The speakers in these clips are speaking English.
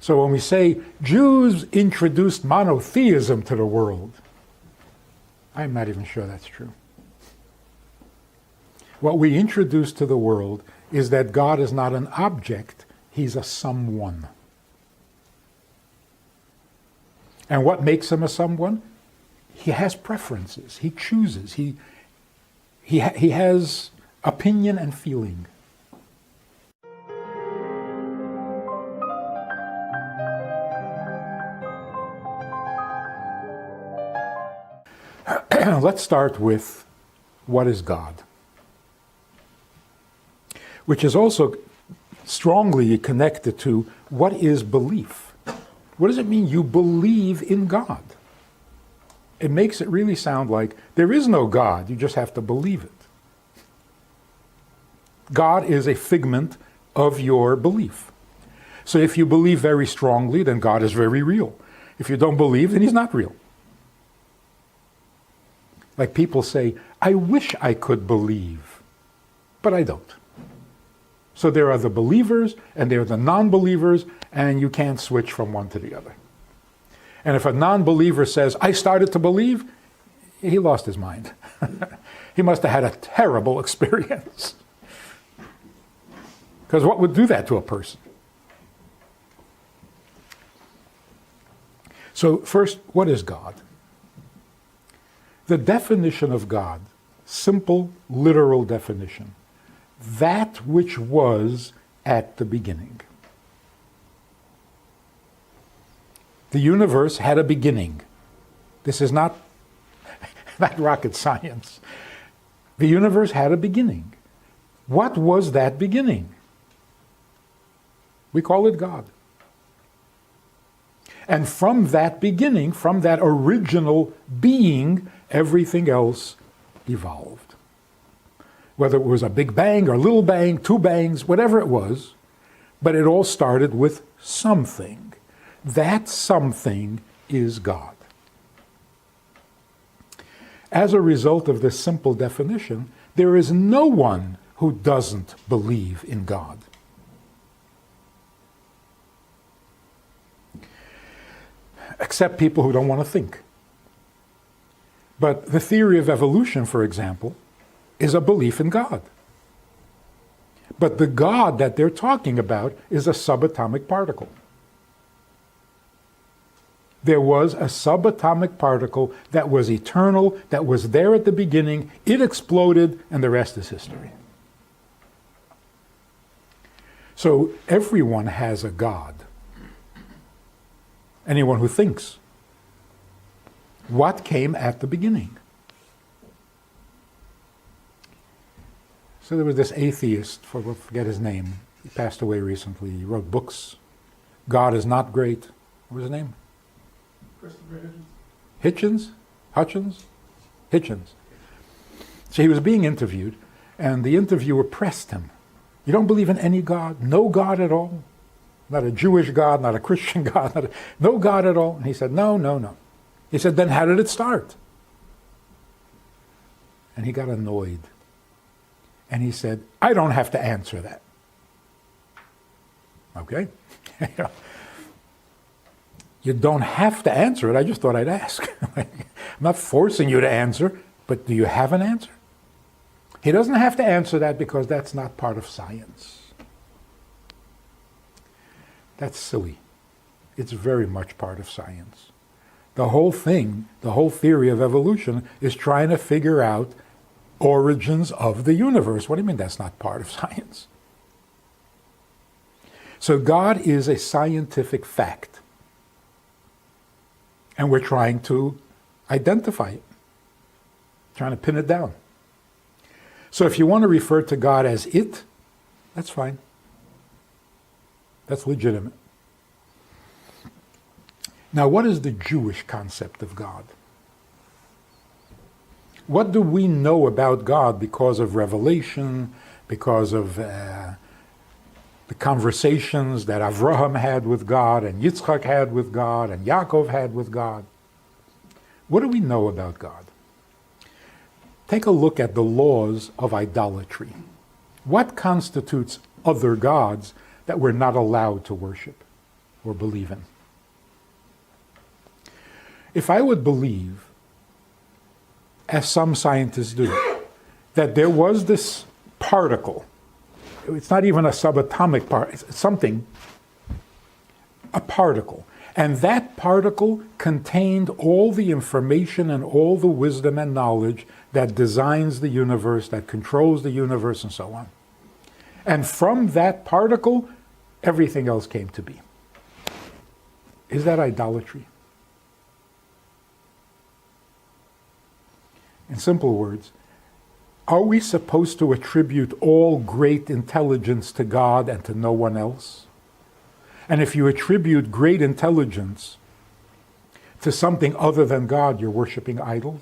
So when we say Jews introduced monotheism to the world, I'm not even sure that's true. What we introduce to the world is that God is not an object, he's a someone. And what makes him a someone? He has preferences, he chooses, he has opinion and feeling. Let's start with what is God, which is also strongly connected to what is belief. What does it mean you believe in God? It makes it really sound like there is no God, you just have to believe it. God is a figment of your belief. So if you believe very strongly, then God is very real. If you don't believe, then he's not real. Like people say, I wish I could believe, but I don't. So there are the believers and there are the non-believers, and you can't switch from one to the other. And if a non-believer says, I started to believe, he lost his mind. He must have had a terrible experience. Because what would do that to a person? So first, what is God? The definition of God, simple, literal definition, that which was at the beginning. The universe had a beginning. This is not rocket science. The universe had a beginning. What was that beginning? We call it God. And from that beginning, from that original being, everything else evolved. Whether it was a big bang or a little bang, two bangs, whatever it was, but it all started with something. That something is God. As a result of this simple definition, there is no one who doesn't believe in God. Except people who don't want to think. But the theory of evolution, for example, is a belief in God. But the God that they're talking about is a subatomic particle. There was a subatomic particle that was eternal, that was there at the beginning, it exploded, and the rest is history. So everyone has a God. Anyone who thinks. What came at the beginning? So there was this atheist, forget his name, he passed away recently, he wrote books. God is not great. What was his name? Hitchens? Hitchens. So he was being interviewed, and the interviewer pressed him. You don't believe in any God? No God at all? Not a Jewish God, not a Christian God, no God at all? And he said, no. He said, then how did it start? And he got annoyed. And he said, I don't have to answer that. Okay? You don't have to answer it. I just thought I'd ask. I'm not forcing you to answer, but do you have an answer? He doesn't have to answer that because that's not part of science. That's silly. It's very much part of science. The whole thing, the whole theory of evolution is trying to figure out origins of the universe. What do you mean that's not part of science? So God is a scientific fact. And we're trying to identify it, trying to pin it down. So if you want to refer to God as it, that's fine. That's legitimate. Now, what is the Jewish concept of God? What do we know about God because of revelation, because of the conversations that Avraham had with God, and Yitzchak had with God, and Yaakov had with God? What do we know about God? Take a look at the laws of idolatry. What constitutes other gods that we're not allowed to worship? or believe in. If I would believe, as some scientists do, that there was this particle, it's not even a subatomic part, it's something, a particle, and that particle contained all the information and all the wisdom and knowledge that designs the universe, that controls the universe, and so on. And from that particle, everything else came to be. Is that idolatry? In simple words, are we supposed to attribute all great intelligence to God and to no one else? And if you attribute great intelligence to something other than God, you're worshiping idols?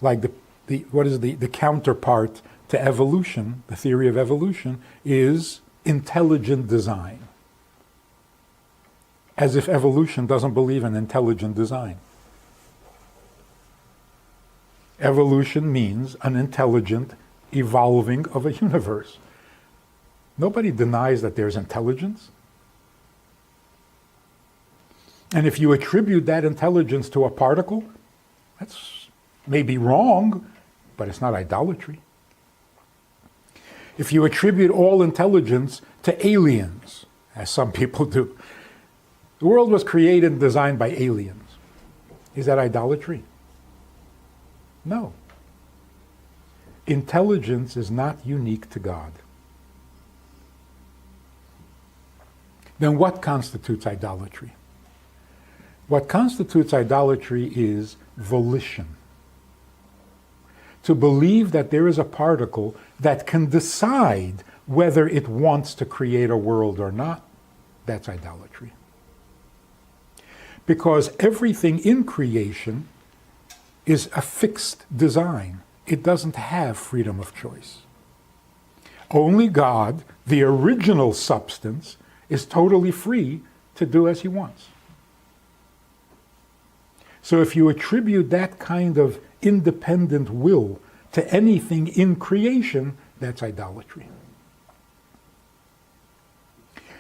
Like the counterpart to evolution, the theory of evolution, is intelligent design. As if evolution doesn't believe in intelligent design. Evolution means an intelligent evolving of a universe. Nobody denies that there's intelligence. And if you attribute that intelligence to a particle, that's maybe wrong, but it's not idolatry. If you attribute all intelligence to aliens, as some people do, the world was created and designed by aliens. Is that idolatry? No. Intelligence is not unique to God. Then what constitutes idolatry? What constitutes idolatry is volition. To believe that there is a particle that can decide whether it wants to create a world or not, that's idolatry. Because everything in creation is a fixed design. It doesn't have freedom of choice. Only God, the original substance, is totally free to do as he wants. So if you attribute that kind of independent will to anything in creation, that's idolatry.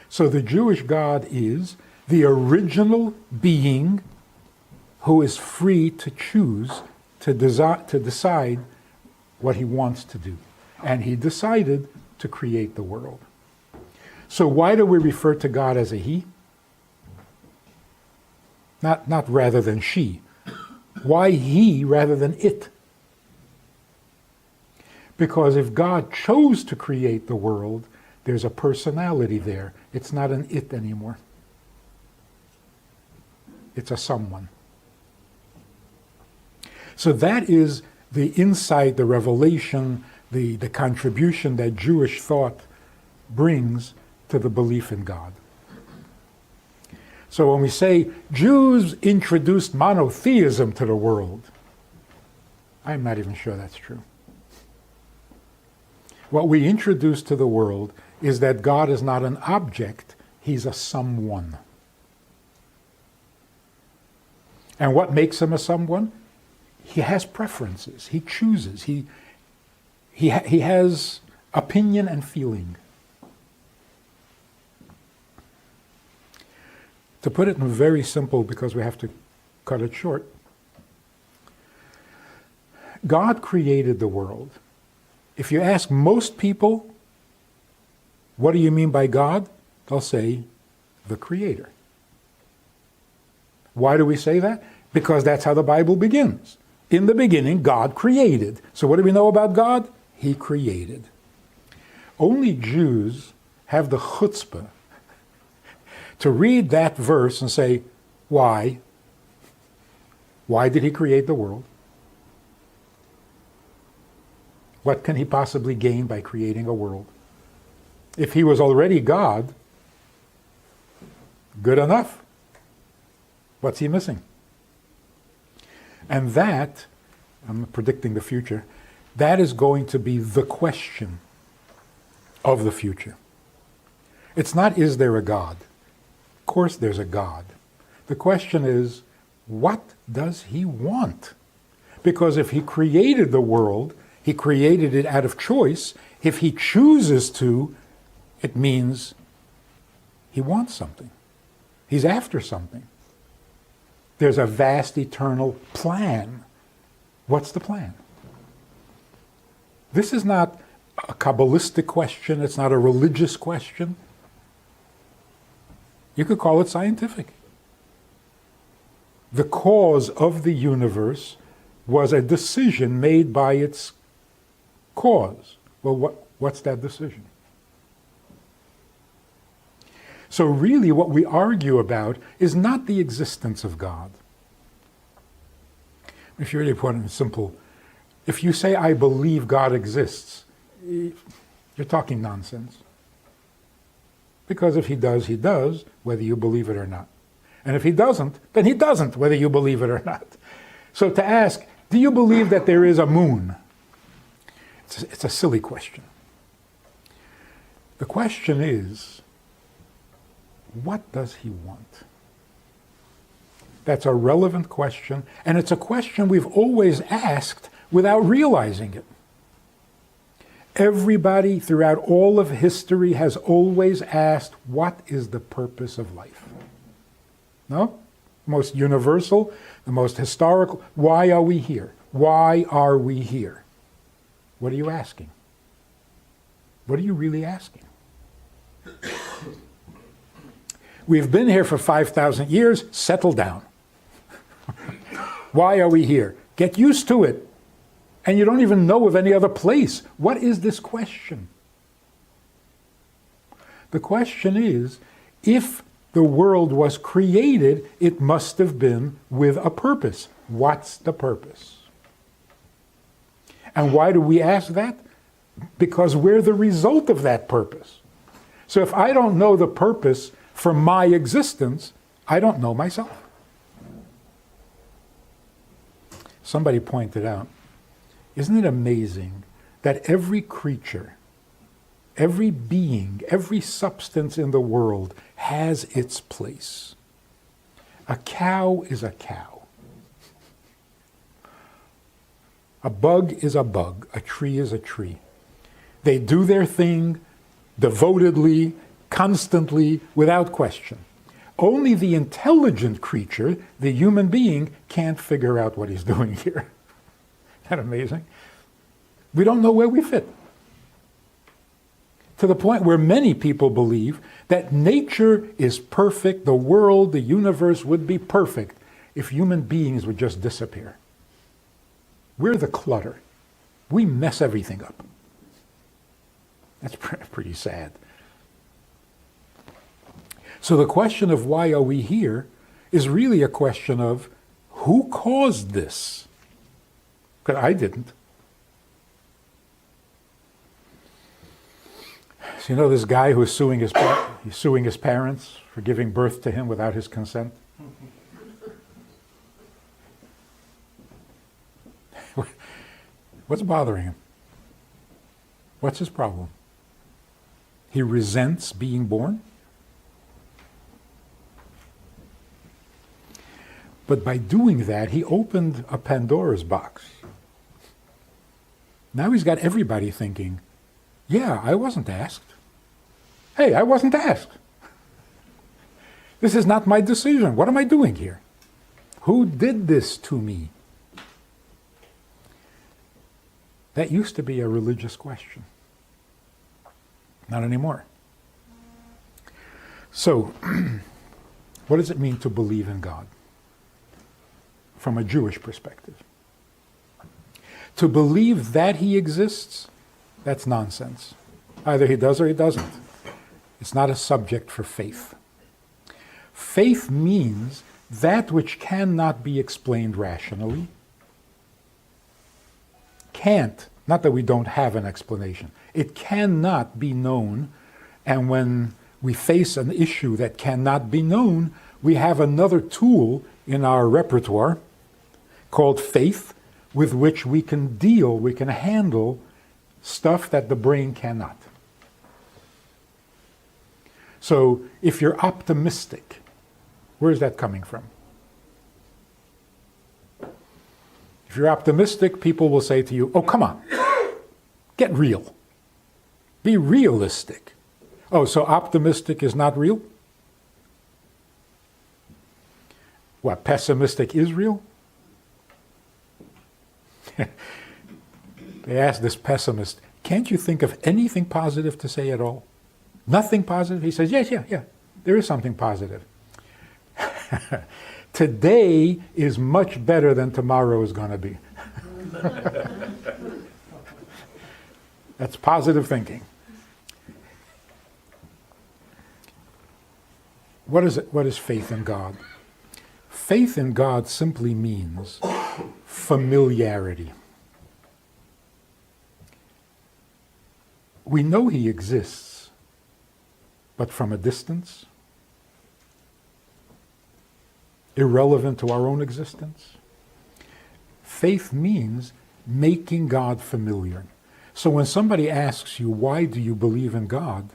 So the Jewish God is the original being who is free to choose, to decide what he wants to do. And he decided to create the world. So why do we refer to God as a he? Not rather than she. Why he rather than it? Because if God chose to create the world, there's a personality there. It's not an it anymore. It's a someone. So that is the insight, the revelation, the contribution that Jewish thought brings to the belief in God. So when we say Jews introduced monotheism to the world, I'm not even sure that's true. What we introduce to the world is that God is not an object, he's a someone. And what makes him a someone? He has preferences, he chooses, he has opinion and feeling. To put it in very simple, because we have to cut it short, God created the world. If you ask most people, what do you mean by God? They'll say, the Creator. Why do we say that? Because that's how the Bible begins. In the beginning, God created. So what do we know about God? He created. Only Jews have the chutzpah to read that verse and say, why? Why did he create the world? What can he possibly gain by creating a world? If he was already God, good enough. What's he missing? And that, I'm predicting the future, that is going to be the question of the future. It's not, is there a God? Of course there's a God. The question is, what does he want? Because if he created the world, he created it out of choice. If he chooses to, It means he wants something. He's after something. There's a vast eternal plan. What's the plan? This is not a Kabbalistic question. It's not a religious question. You could call it scientific. The cause of the universe was a decision made by its cause. Well, what's that decision? So really what we argue about is not the existence of God. If you really put it simple, if you say, I believe God exists, you're talking nonsense. Because if he does, he does, whether you believe it or not. And if he doesn't, then he doesn't, whether you believe it or not. So to ask, do you believe that there is a moon? It's a silly question. The question is, what does he want? That's a relevant question, and it's a question we've always asked without realizing it. Everybody throughout all of history has always asked, what is the purpose of life? No? Most universal, the most historical. Why are we here? Why are we here? What are you asking? What are you really asking? We've been here for 5,000 years. Settle down. Why are we here? Get used to it. And you don't even know of any other place. What is this question? The question is, if the world was created, it must have been with a purpose. What's the purpose? And why do we ask that? Because we're the result of that purpose. So if I don't know the purpose for my existence, I don't know myself. Somebody pointed out, isn't it amazing that every creature, every being, every substance in the world has its place? A cow is a cow. A bug is a bug. A tree is a tree. They do their thing devotedly, constantly, without question. Only the intelligent creature, the human being, can't figure out what he's doing here. Isn't that amazing? We don't know where we fit. To the point where many people believe that nature is perfect, the world, the universe would be perfect if human beings would just disappear. We're the clutter. We mess everything up. That's pretty sad. So the question of why are we here is really a question of who caused this? Because I didn't. So you know this guy who's suing his parents for giving birth to him without his consent? What's bothering him? What's his problem? He resents being born? But by doing that, he opened a Pandora's box. Now he's got everybody thinking, yeah, I wasn't asked. Hey, I wasn't asked. This is not my decision. What am I doing here? Who did this to me? That used to be a religious question. Not anymore. So, what does it mean to believe in God? From a Jewish perspective. To believe that he exists, that's nonsense. Either he does or he doesn't. It's not a subject for faith. Faith means that which cannot be explained rationally. Can't, not that we don't have an explanation. It cannot be known, and when we face an issue that cannot be known, we have another tool in our repertoire called faith, with which we can deal, we can handle stuff that the brain cannot. So if you're optimistic, where's that coming from? If you're optimistic, people will say to you, oh, come on, get real. Be realistic. Oh, so optimistic is not real? What, pessimistic is real? They asked this pessimist, can't you think of anything positive to say at all? Nothing positive? He says, yes, yeah, there is something positive. Today is much better than tomorrow is going to be. That's positive thinking. What is it? What is faith in God? Faith in God simply means familiarity. We know He exists, but from a distance, irrelevant to our own existence. Faith means making God familiar. So when somebody asks you, why do you believe in God?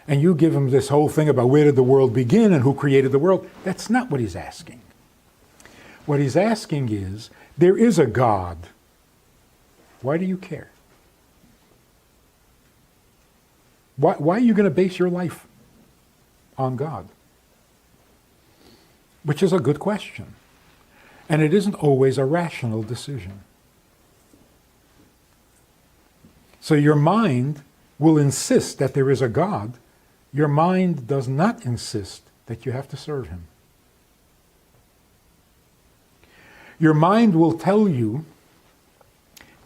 And you give him this whole thing about where did the world begin and who created the world, that's not what he's asking. What he's asking is, there is a God. Why do you care? Why are you going to base your life on God? Which is a good question. And it isn't always a rational decision. So your mind will insist that there is a God. Your mind does not insist that you have to serve Him. Your mind will tell you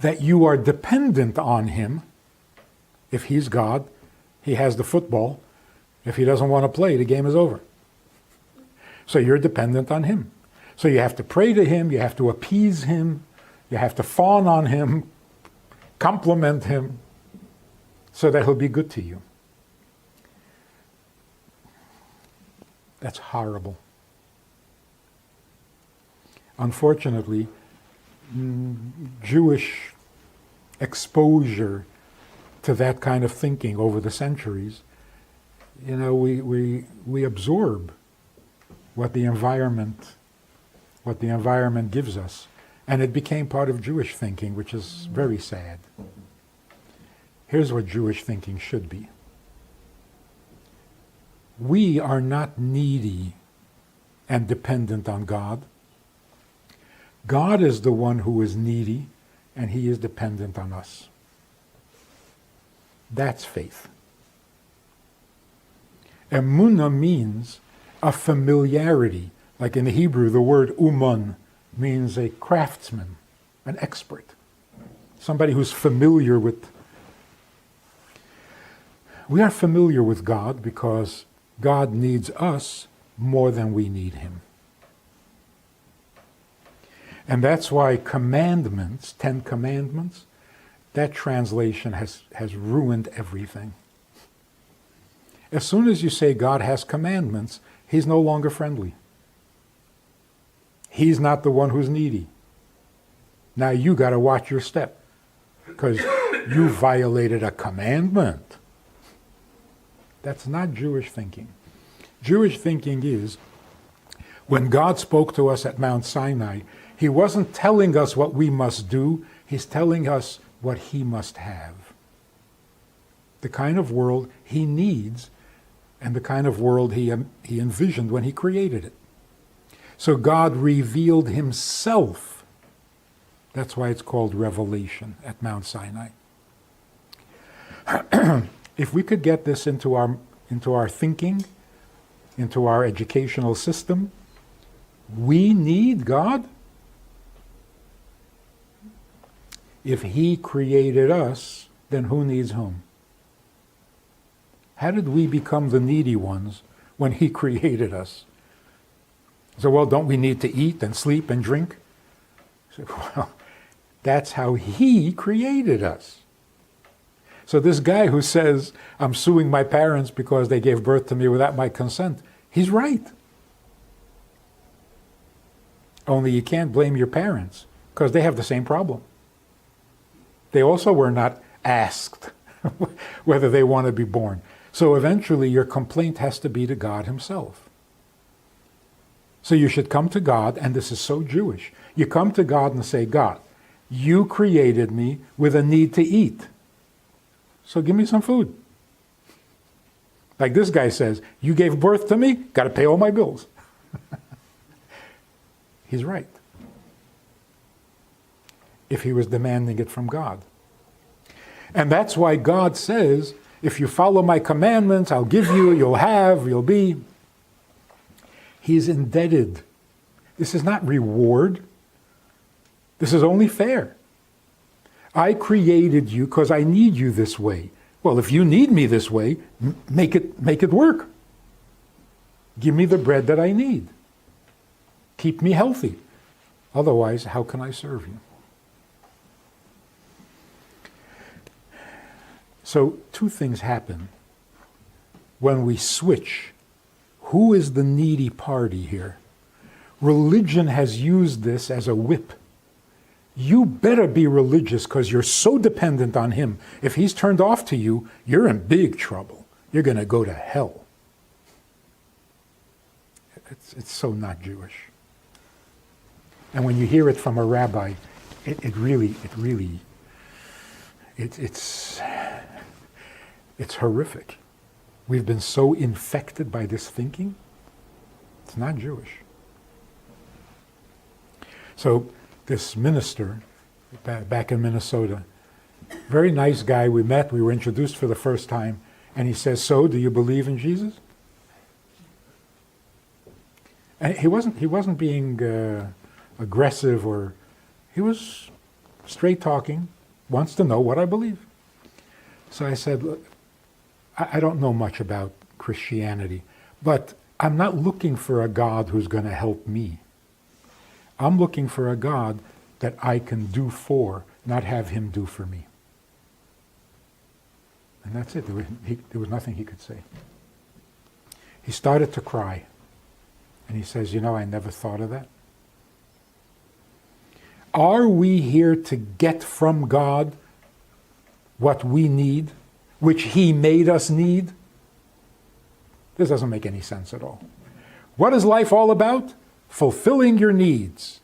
that you are dependent on Him. If He's God, He has the football. If He doesn't want to play, the game is over. So you're dependent on Him. So you have to pray to Him, you have to appease Him, you have to fawn on Him, compliment Him, so that He'll be good to you. That's horrible. Unfortunately, Jewish exposure to that kind of thinking over the centuries, we absorb what the environment gives us. And it became part of Jewish thinking, which is very sad. Here's what Jewish thinking should be. We are not needy and dependent on God. God is the one who is needy, and He is dependent on us. That's faith. Emunah means a familiarity. Like in the Hebrew, the word uman means a craftsman, an expert, somebody who's familiar with. We are familiar with God because God needs us more than we need Him. And that's why commandments, 10 commandments, that translation has ruined everything. As soon as you say God has commandments, He's no longer friendly. He's not the one who's needy. Now you got to watch your step because you violated a commandment. That's not Jewish thinking. Jewish thinking is, when God spoke to us at Mount Sinai, He wasn't telling us what we must do, He's telling us what He must have. The kind of world He needs and the kind of world He envisioned when He created it. So God revealed Himself. That's why it's called revelation at Mount Sinai. If we could get this into our thinking, into our educational system, we need God. If He created us, then who needs whom? How did we become the needy ones when He created us? So, well, don't we need to eat and sleep and drink? So, well, that's how He created us. So this guy who says, I'm suing my parents because they gave birth to me without my consent, he's right. Only you can't blame your parents because they have the same problem. They also were not asked whether they want to be born. So eventually your complaint has to be to God Himself. So you should come to God, and this is so Jewish. You come to God and say, God, you created me with a need to eat. So give me some food. Like this guy says, you gave birth to me, got to pay all my bills. He's right. If he was demanding it from God. And that's why God says, if you follow my commandments, I'll give you, you'll have, you'll be. He's indebted. This is not reward. This is only fair. I created you because I need you this way. Well, if you need me this way, make it work. Give me the bread that I need. Keep me healthy. Otherwise, how can I serve you? So, two things happen when we switch. Who is the needy party here? Religion has used this as a whip. You better be religious because you're so dependent on him. If he's turned off to you, you're in big trouble. You're going to go to hell. It's so not Jewish. And when you hear it from a rabbi, it's horrific. We've been so infected by this thinking. It's not Jewish. So this minister back in Minnesota, very nice guy, we met, we were introduced for the first time, and he says, so do you believe in Jesus? And he wasn't being aggressive, or he was straight talking, wants to know what I believe. So I said, look, I don't know much about Christianity, but I'm not looking for a God who's going to help me. I'm looking for a God that I can do for, not have him do for me. And that's it. There was nothing he could say. He started to cry. And he says, I never thought of that. Are we here to get from God what we need, which he made us need? This doesn't make any sense at all. What is life all about? Fulfilling your needs.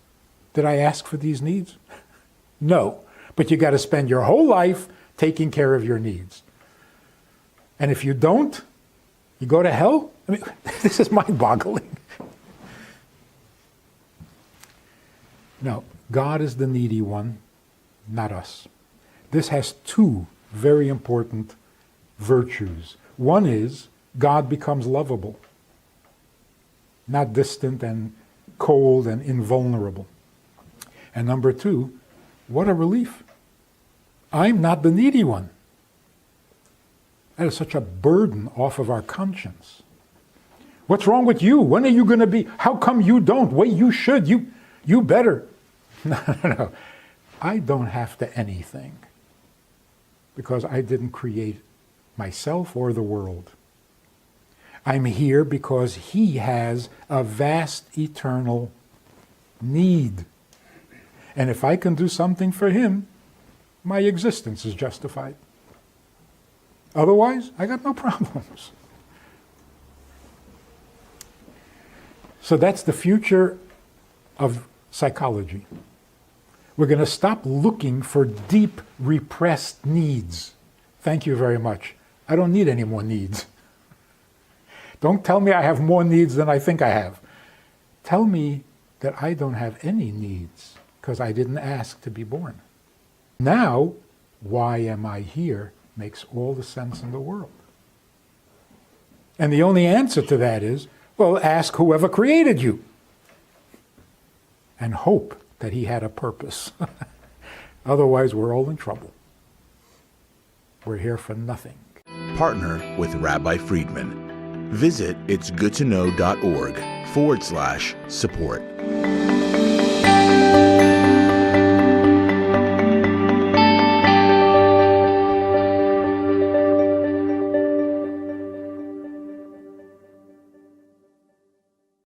Did I ask for these needs? No. But you got to spend your whole life taking care of your needs. And if you don't, you go to hell? I mean, this is mind-boggling. No, God is the needy one, not us. This has two very important virtues. One is God becomes lovable, not distant and cold and invulnerable. And number two, what a relief. I'm not the needy one. That is such a burden off of our conscience. What's wrong with you? When are you going to be? How come you don't? Wait, you should. You better. No. I don't have to anything because I didn't create myself or the world. I'm here because he has a vast eternal need. And if I can do something for him, my existence is justified. Otherwise, I got no problems. So that's the future of psychology. We're going to stop looking for deep, repressed needs. Thank you very much. I don't need any more needs. Don't tell me I have more needs than I think I have. Tell me that I don't have any needs because I didn't ask to be born. Now, why am I here makes all the sense in the world. And the only answer to that is, well, ask whoever created you and hope that he had a purpose. Otherwise, we're all in trouble. We're here for nothing. Partner with Rabbi Friedman. Visit itsgoodtoknow.org/support.